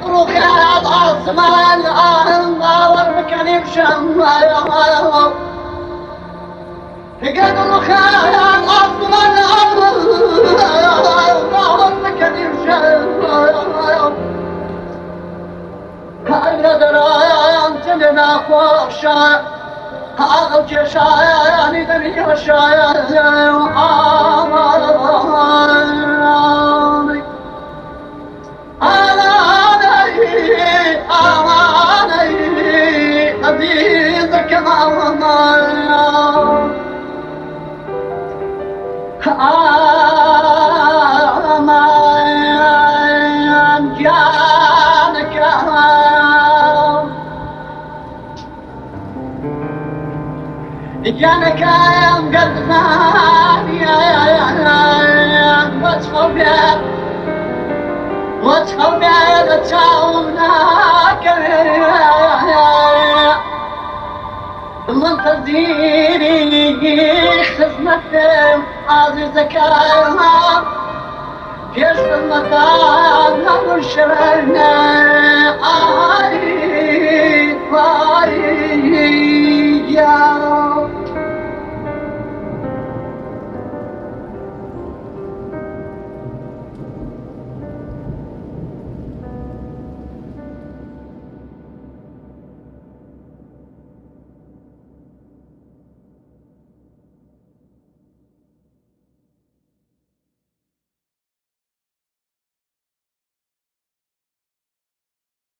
رخيط عثمان وركني بشمال قد رخيط عثمان وركني بشمال قدران تلنا خوشا هاو جشاني دنيا شايا عزيزك أمان جانك جانك يا مقدمان يا وتخبر وتخبر تعاوناك من تزيني خدمتهم عزيزك في المكان نشرنا يا